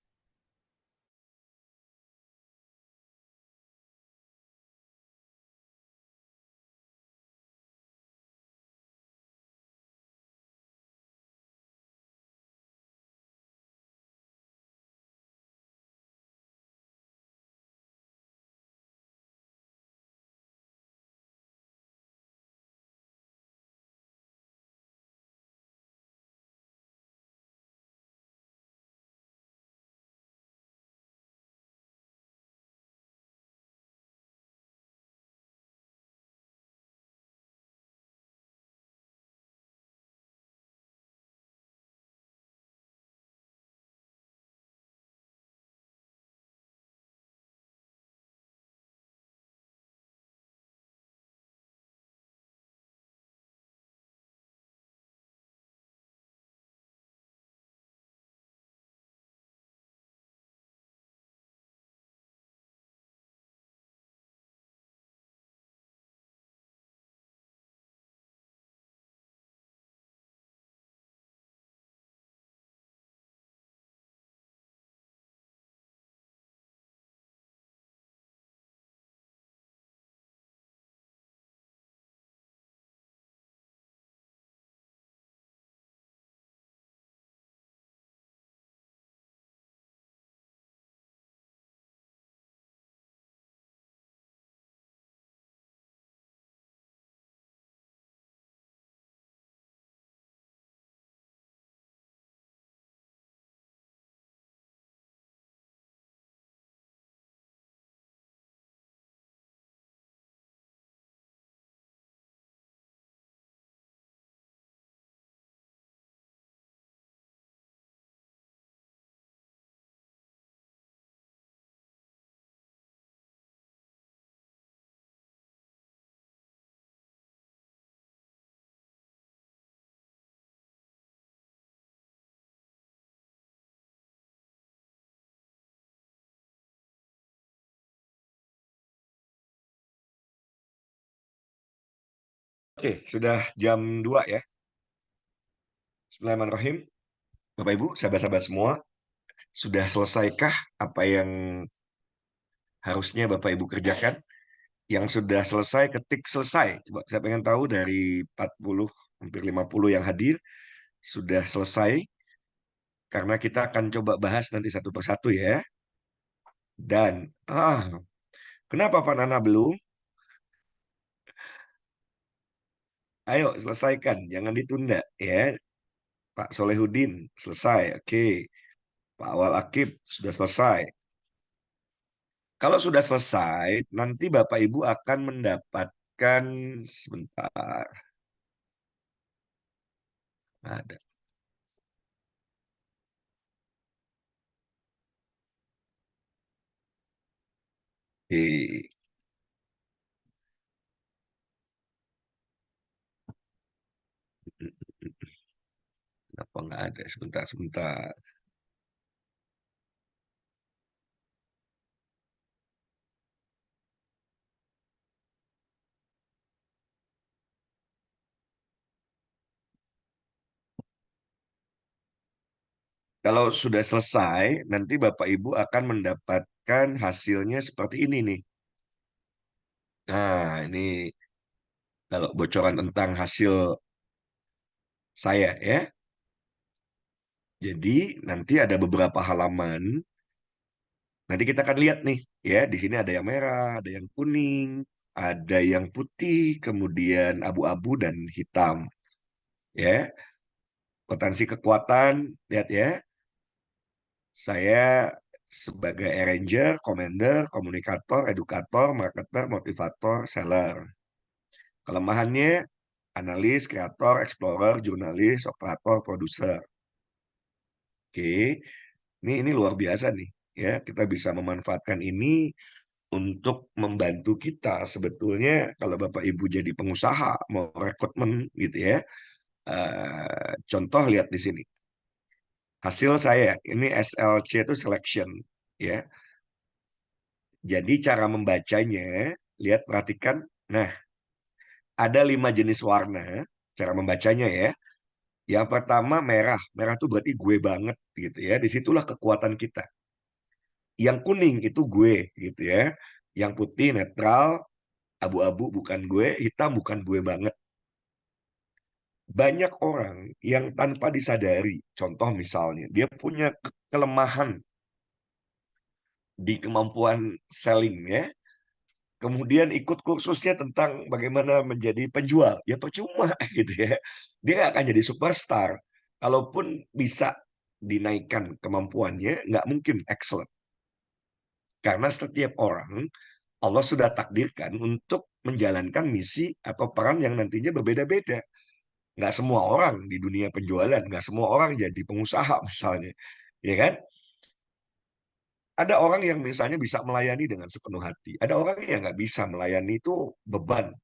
Oke, sudah jam 2 ya. Bismillahirrahmanirrahim. Bapak Ibu, sahabat-sahabat semua, sudah selesaikah apa yang harusnya Bapak Ibu kerjakan? Yang sudah selesai, ketik selesai. Coba saya pengen tahu dari 40, hampir 50 yang hadir, sudah selesai. Karena kita akan coba bahas nanti satu persatu ya. Dan, kenapa Pak Nana belum? Ayo, selesaikan. Jangan ditunda ya. Pak Solehudin, selesai. Oke. Pak Awal Akib, sudah selesai. Kalau sudah selesai, nanti Bapak Ibu akan mendapatkan sebentar. Ada. Eh, Kenapa nggak ada? Sebentar, sebentar. Kalau sudah selesai, nanti Bapak Ibu akan mendapatkan hasilnya seperti ini nih. Nah, ini kalau bocoran tentang hasil saya ya. Jadi nanti ada beberapa halaman. Nanti kita akan lihat nih, ya. Di sini ada yang merah, ada yang kuning, ada yang putih, kemudian abu-abu dan hitam. Ya, potensi kekuatan, lihat ya. Saya sebagai arranger, commander, komunikator, edukator, marketer, motivator, seller. Kelemahannya, analis, kreator, explorer, jurnalis, operator, produser. Oke, ini luar biasa nih. Ya, kita bisa memanfaatkan ini untuk membantu kita sebetulnya kalau Bapak Ibu jadi pengusaha mau rekrutmen gitu ya. Contoh lihat di sini. Hasil saya ini SLC itu selection ya. Jadi cara membacanya, lihat perhatikan. Nah, ada 5 jenis warna cara membacanya ya. Yang pertama merah, merah itu berarti gue banget gitu ya. Disitulah kekuatan kita. Yang kuning itu gue gitu ya. Yang putih netral, abu-abu bukan gue, hitam bukan gue banget. Banyak orang yang tanpa disadari, contoh misalnya, dia punya kelemahan di kemampuan selling ya, kemudian ikut kursusnya tentang bagaimana menjadi penjual, ya percuma gitu ya. Dia nggak akan jadi superstar. Kalaupun bisa dinaikkan kemampuannya, nggak mungkin excellent. Karena setiap orang, Allah sudah takdirkan untuk menjalankan misi atau peran yang nantinya berbeda-beda. Nggak semua orang di dunia penjualan, nggak semua orang jadi pengusaha misalnya. Ya kan? Ada orang yang misalnya bisa melayani dengan sepenuh hati. Ada orang yang nggak bisa melayani itu beban.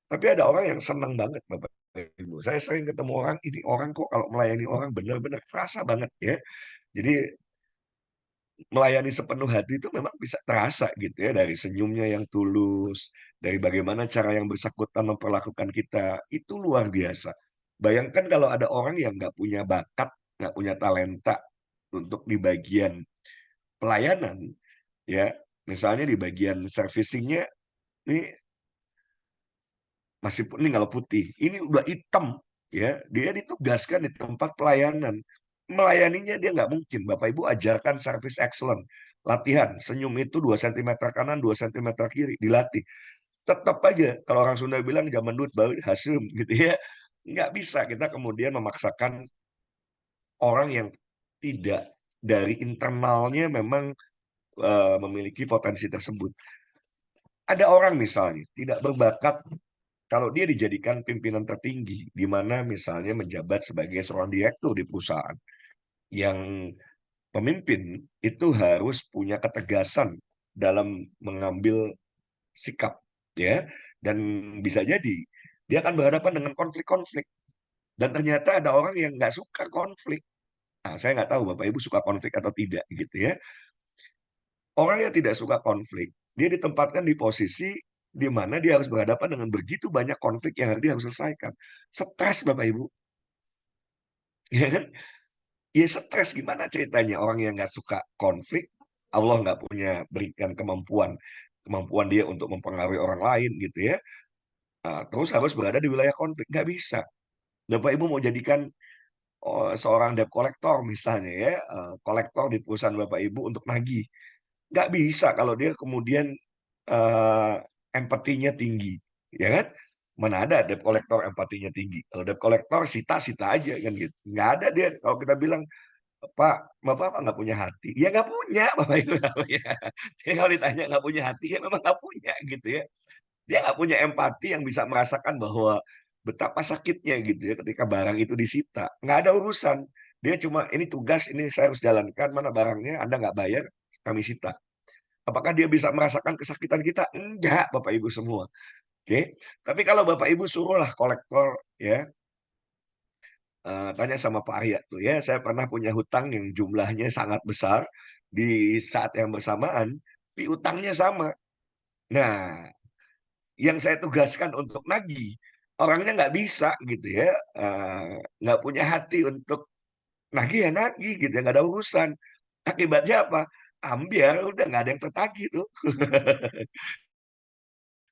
Tapi ada orang yang senang banget, Bapak Ibu. Saya sering ketemu orang, ini orang kok kalau melayani orang benar-benar terasa banget ya. Jadi melayani sepenuh hati itu memang bisa terasa gitu ya, dari senyumnya yang tulus, dari bagaimana cara yang bersangkutan memperlakukan kita, itu luar biasa. Bayangkan kalau ada orang yang nggak punya bakat, nggak punya talenta untuk di bagian pelayanan, ya, misalnya di bagian servicingnya, ini masih ini kalau putih, ini udah hitam, ya, dia ditugaskan di tempat pelayanan, melayaninya dia nggak mungkin. Bapak Ibu ajarkan service excellent, latihan senyum itu 2 cm kanan 2 cm kiri, dilatih. Tetap aja kalau orang Sunda bilang zaman dulu baru hasem gitu ya, nggak bisa kita kemudian memaksakan orang yang tidak dari internalnya memang memiliki potensi tersebut. Ada orang misalnya tidak berbakat, kalau dia dijadikan pimpinan tertinggi, di mana misalnya menjabat sebagai seorang direktur di perusahaan, yang pemimpin itu harus punya ketegasan dalam mengambil sikap, ya, dan bisa jadi dia akan berhadapan dengan konflik-konflik. Dan ternyata ada orang yang nggak suka konflik. Nah, saya nggak tahu Bapak Ibu suka konflik atau tidak, gitu ya. Orang yang tidak suka konflik, dia ditempatkan di posisi di mana dia harus berhadapan dengan begitu banyak konflik yang dia harus selesaikan. Stres Bapak Ibu, ya kan? Ya stres, gimana ceritanya orang yang nggak suka konflik, Allah nggak punya berikan kemampuan kemampuan dia untuk mempengaruhi orang lain gitu ya. Terus harus berada di wilayah konflik, nggak bisa. Bapak Ibu mau jadikan seorang debt collector misalnya ya, kolektor di perusahaan Bapak Ibu untuk nagih. Nggak bisa kalau dia kemudian eh, empatinya tinggi, ya kan? Mana ada debt collector empatinya tinggi? Kalau debt collector sita-sita aja kan gitu. Nggak ada dia. Kalau kita bilang, Pak, Bapak apa nggak punya hati? Ya nggak punya, Bapak Ibu nggak punya. Ya, kalau ditanya nggak punya hati, ya memang nggak punya gitu ya. Dia nggak punya empati yang bisa merasakan bahwa betapa sakitnya gitu ya ketika barang itu disita. Nggak ada urusan. Dia cuma ini tugas, ini saya harus jalankan, mana barangnya, Anda nggak bayar, kami sita. Apakah dia bisa merasakan kesakitan kita? Enggak, Bapak Ibu semua. Oke. Tapi kalau Bapak Ibu suruhlah kolektor ya, tanya sama Pak Arya tuh ya, saya pernah punya hutang yang jumlahnya sangat besar di saat yang bersamaan, tapi utangnya sama. Nah, yang saya tugaskan untuk nagih, orangnya nggak bisa gitu ya, nggak punya hati untuk nagih ya nagih gitu ya, nggak ada urusan. Akibatnya apa? Ambiar, udah nggak ada yang tertagih tuh.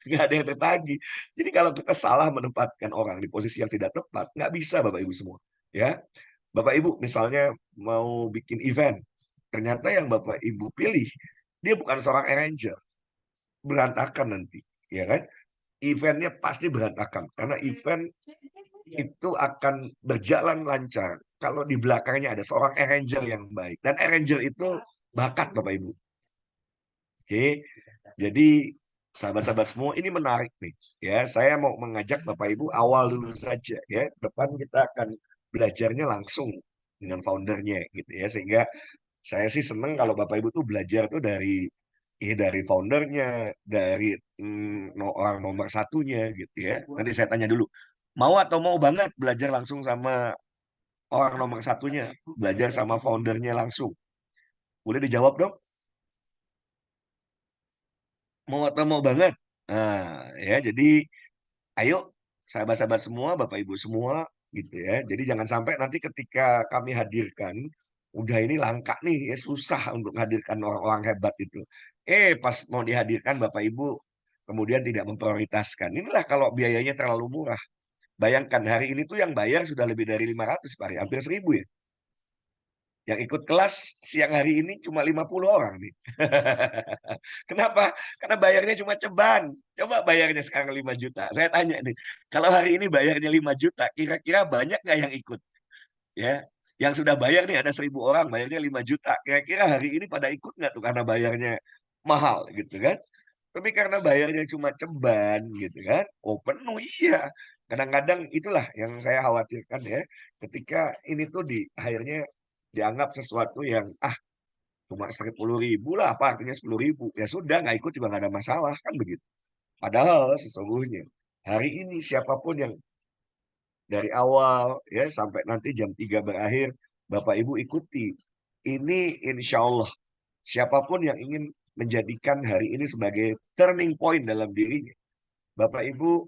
Nggak ada yang tertagih. Jadi kalau kita salah menempatkan orang di posisi yang tidak tepat, nggak bisa Bapak Ibu semua. Ya, Bapak Ibu misalnya mau bikin event, ternyata yang Bapak Ibu pilih, dia bukan seorang arranger, berantakan nanti. Ya kan? Eventnya pasti berantakan karena event itu akan berjalan lancar kalau di belakangnya ada seorang arranger yang baik, dan arranger itu bakat Bapak Ibu. Oke, jadi sahabat-sahabat semua ini menarik nih ya, saya mau mengajak Bapak Ibu awal dulu saja ya, depan kita akan belajarnya langsung dengan foundernya gitu ya, sehingga saya sih seneng kalau Bapak Ibu tuh belajar tuh dari foundernya, dari orang nomor satunya gitu ya. Nanti saya tanya dulu, mau atau mau banget belajar langsung sama orang nomor satunya, belajar sama foundernya langsung? Boleh dijawab dong, mau atau mau banget? Nah, ya jadi ayo sahabat-sahabat semua, Bapak Ibu semua gitu ya. Jadi jangan sampai nanti ketika kami hadirkan, udah ini langka nih, ya susah untuk menghadirkan orang-orang hebat itu. Pas mau dihadirkan Bapak Ibu kemudian tidak memprioritaskan. Inilah kalau biayanya terlalu murah. Bayangkan hari ini tuh yang bayar sudah lebih dari 500 Pak, hampir 1.000 ya. Yang ikut kelas siang hari ini cuma 50 orang nih. Kenapa? Karena bayarnya cuma ceban. Coba bayarnya sekarang 5 juta. Saya tanya nih, kalau hari ini bayarnya 5 juta, kira-kira banyak nggak yang ikut? Ya, yang sudah bayar nih ada 1.000 orang, bayarnya 5 juta. Kira-kira hari ini pada ikut nggak tuh karena bayarnya mahal gitu kan? Tapi karena bayarnya cuma ceban gitu kan, oh penuh iya. Kadang-kadang itulah yang saya khawatirkan ya, ketika ini tuh akhirnya dianggap sesuatu yang cuma 10.000 lah, apa artinya 10.000? Ya sudah, nggak ikut juga nggak ada masalah kan begitu. Padahal sesungguhnya hari ini siapapun yang dari awal ya sampai nanti jam 3 berakhir, Bapak Ibu ikuti. Ini insya Allah siapapun yang ingin menjadikan hari ini sebagai turning point dalam dirinya, Bapak Ibu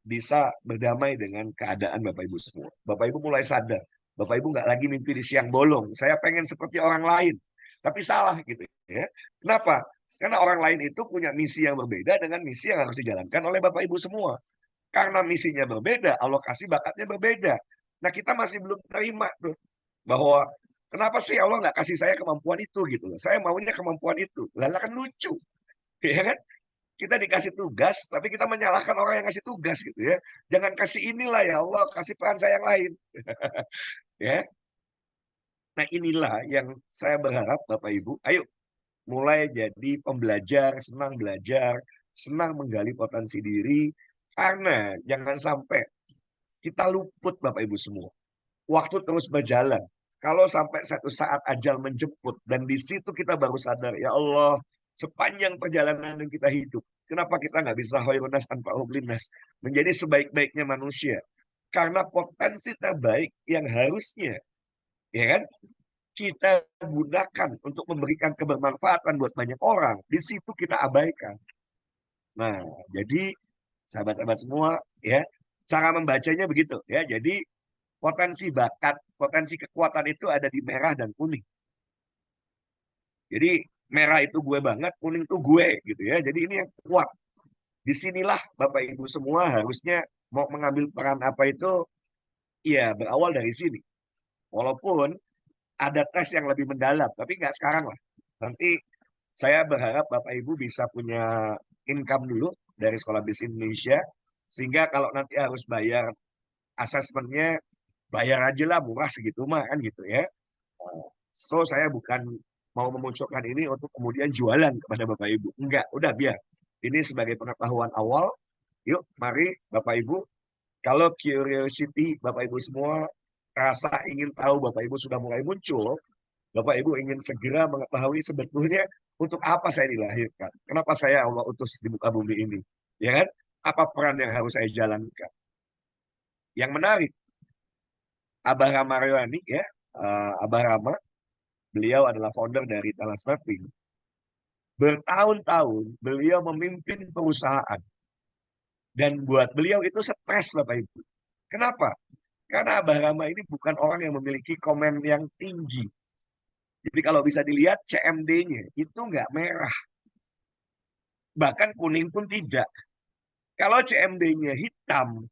bisa berdamai dengan keadaan Bapak Ibu semua. Bapak Ibu mulai sadar. Bapak Ibu nggak lagi mimpi di siang bolong. Saya pengen seperti orang lain. Tapi salah gitu ya. Kenapa? Karena orang lain itu punya misi yang berbeda dengan misi yang harus dijalankan oleh Bapak Ibu semua. Karena misinya berbeda, alokasi bakatnya berbeda. Nah, kita masih belum terima tuh bahwa kenapa sih Allah nggak kasih saya kemampuan itu gitu loh. Saya maunya kemampuan itu. Lalu kan lucu, ya kan? Kita dikasih tugas, tapi kita menyalahkan orang yang kasih tugas gitu ya. Jangan kasih inilah ya Allah, kasih peran saya yang lain. Ya, nah inilah yang saya berharap Bapak Ibu, ayo mulai jadi pembelajar, senang belajar, senang menggali potensi diri, karena jangan sampai kita luput Bapak Ibu semua. Waktu terus berjalan. Kalau sampai satu saat ajal menjemput dan di situ kita baru sadar, ya Allah, sepanjang perjalanan yang kita hidup, kenapa kita nggak bisa hoironas tanpa humlinas, menjadi sebaik-baiknya manusia? Karena potensi terbaik yang harusnya, ya kan, kita gunakan untuk memberikan kebermanfaatan buat banyak orang, di situ kita abaikan. Nah, jadi sahabat-sahabat semua ya, cara membacanya begitu ya. Jadi potensi bakat, potensi kekuatan itu ada di merah dan kuning. Jadi merah itu gue banget, kuning itu gue gitu ya. Jadi ini yang kuat. Disinilah Bapak Ibu semua harusnya mau mengambil peran apa itu, ya berawal dari sini. Walaupun ada tes yang lebih mendalam, tapi nggak sekarang lah. Nanti saya berharap Bapak Ibu bisa punya income dulu dari Sekolah Bisnis Indonesia, sehingga kalau nanti harus bayar asesmennya, bayar aja lah murah segitu mah kan gitu ya. So saya bukan mau memunculkan ini untuk kemudian jualan kepada Bapak Ibu. Enggak, udah biar. Ini sebagai pengetahuan awal. Yuk, mari Bapak Ibu. Kalau curiosity Bapak Ibu semua, rasa ingin tahu Bapak Ibu sudah mulai muncul, Bapak Ibu ingin segera mengetahui sebetulnya untuk apa saya dilahirkan. Kenapa saya Allah utus di muka bumi ini. Ya kan? Apa peran yang harus saya jalankan. Yang menarik, Abah Rama Rayani ya, Abah Rama, beliau adalah founder dari Talas Mapping. Bertahun-tahun beliau memimpin perusahaan. Dan buat beliau itu stres Bapak Ibu. Kenapa? Karena Abah Rama ini bukan orang yang memiliki komen yang tinggi. Jadi kalau bisa dilihat CMD-nya itu nggak merah. Bahkan kuning pun tidak. Kalau CMD-nya hitam,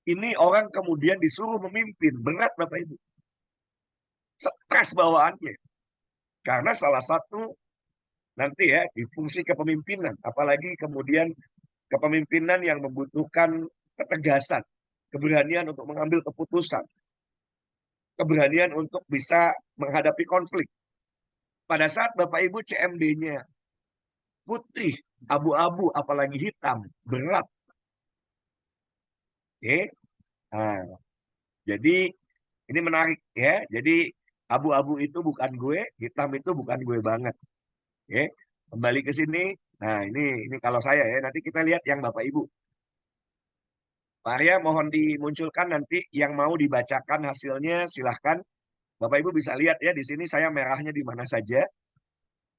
ini orang kemudian disuruh memimpin. Berat Bapak Ibu. Stres bawaannya. Karena salah satu nanti ya di fungsi kepemimpinan. Apalagi kemudian kepemimpinan yang membutuhkan ketegasan. Keberanian untuk mengambil keputusan. Keberanian untuk bisa menghadapi konflik. Pada saat Bapak Ibu CMD-nya putih, abu-abu, apalagi hitam, berat. Oke, nah, jadi ini menarik ya. Jadi abu-abu itu bukan gue, hitam itu bukan gue banget. Oke, kembali ke sini. Nah, ini kalau saya ya. Nanti kita lihat yang Bapak Ibu. Pak Arya mohon dimunculkan nanti yang mau dibacakan hasilnya silahkan. Bapak Ibu bisa lihat ya di sini saya merahnya di mana saja.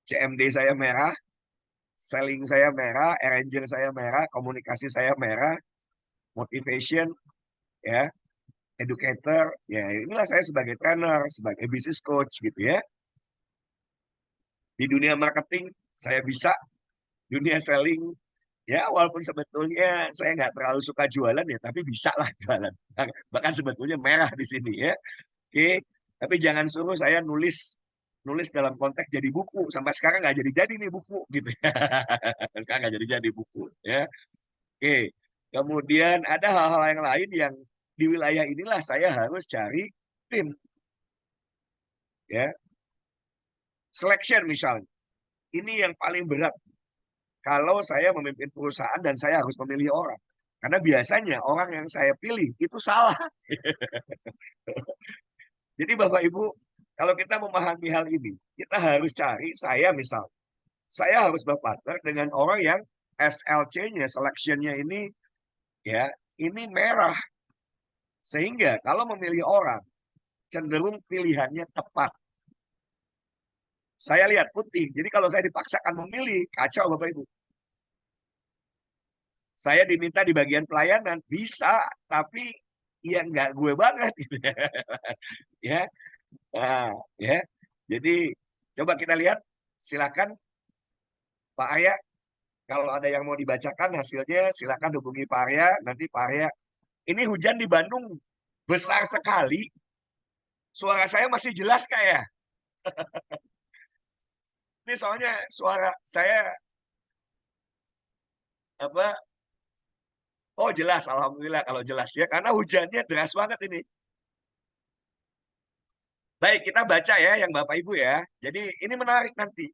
CMD saya merah, selling saya merah, arranger saya merah, komunikasi saya merah, motivation ya, educator, ya inilah saya sebagai trainer, sebagai business coach gitu ya. Di dunia marketing saya bisa, dunia selling ya walaupun sebetulnya saya nggak terlalu suka jualan ya, tapi bisa lah jualan. Bahkan sebetulnya merah di sini ya. Oke, tapi jangan suruh saya nulis nulis dalam konteks jadi buku. Sampai sekarang nggak jadi-jadi nih buku gitu ya. Sekarang nggak jadi-jadi buku ya. Oke, kemudian ada hal-hal yang lain yang di wilayah inilah saya harus cari tim ya. Selection misalnya. Ini yang paling berat kalau saya memimpin perusahaan dan saya harus memilih orang. Karena biasanya orang yang saya pilih itu salah. Jadi Bapak Ibu, kalau kita memahami hal ini, kita harus cari, saya misal, saya harus berpartner dengan orang yang SLC-nya, selection-nya ini ya, ini merah. Sehingga kalau memilih orang, cenderung pilihannya tepat. Saya lihat putih, jadi kalau saya dipaksakan memilih, kacau Bapak Ibu. Saya diminta di bagian pelayanan, bisa, tapi ya nggak gue banget. Ya, nah, ya. Jadi coba kita lihat, silakan Pak Arya, kalau ada yang mau dibacakan hasilnya, silakan hubungi Pak Arya. Nanti Pak Arya, ini hujan di Bandung besar sekali. Suara saya masih jelas kayak. Ini soalnya suara saya apa? Oh jelas, alhamdulillah kalau jelas ya, karena hujannya deras banget ini. Baik, kita baca ya yang Bapak Ibu ya. Jadi ini menarik nanti.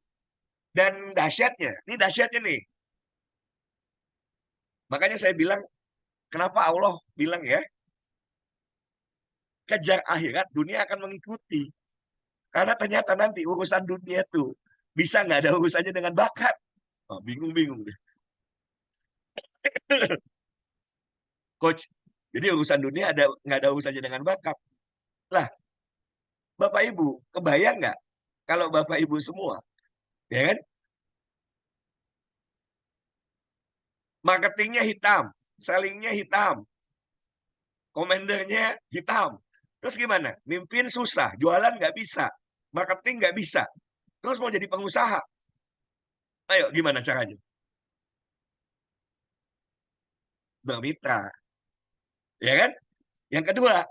Dan dahsyatnya, ini dahsyatnya nih. Makanya saya bilang, kenapa Allah bilang ya, kejar akhirat, dunia akan mengikuti. Karena ternyata nanti urusan dunia tuh bisa nggak ada urusannya dengan bakat. Oh, bingung-bingung deh. Coach, jadi urusan dunia ada nggak ada urusannya dengan bakat. Lah, Bapak Ibu, kebayang nggak kalau Bapak Ibu semua, ya kan? marketingnya hitam, sellingnya hitam, komandernya hitam. Terus gimana? Mimpin susah, jualan nggak bisa, marketing nggak bisa. Terus mau jadi pengusaha. Ayo, gimana caranya? Bermitra, ya kan? Yang kedua,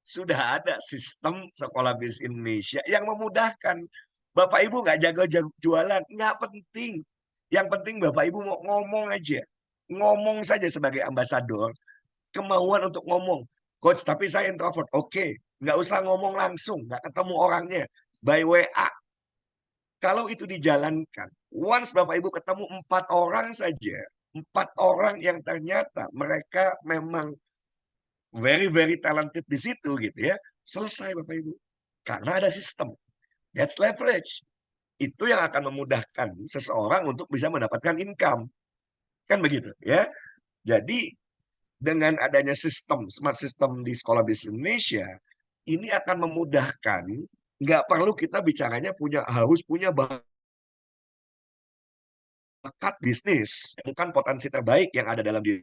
sudah ada sistem sekolah bisnis Indonesia yang memudahkan. Bapak Ibu nggak jago-jago jualan, nggak penting. Yang penting Bapak Ibu mau ngomong aja. Ngomong saja sebagai ambasador, kemauan untuk ngomong. Coach, tapi saya introvert. Oke, nggak usah ngomong langsung, nggak ketemu orangnya. By WA. Kalau itu dijalankan, once Bapak Ibu ketemu 4 orang saja, 4 orang yang ternyata mereka memang very very talented di situ gitu ya, selesai Bapak Ibu. Karena ada sistem. That's leverage. Itu yang akan memudahkan seseorang untuk bisa mendapatkan income. Kan begitu ya. Jadi dengan adanya sistem, smart system di Sekolah Bisnis Indonesia, ini akan memudahkan, nggak perlu kita bicaranya harus punya bakat bisnis, bukan potensi terbaik yang ada dalam diri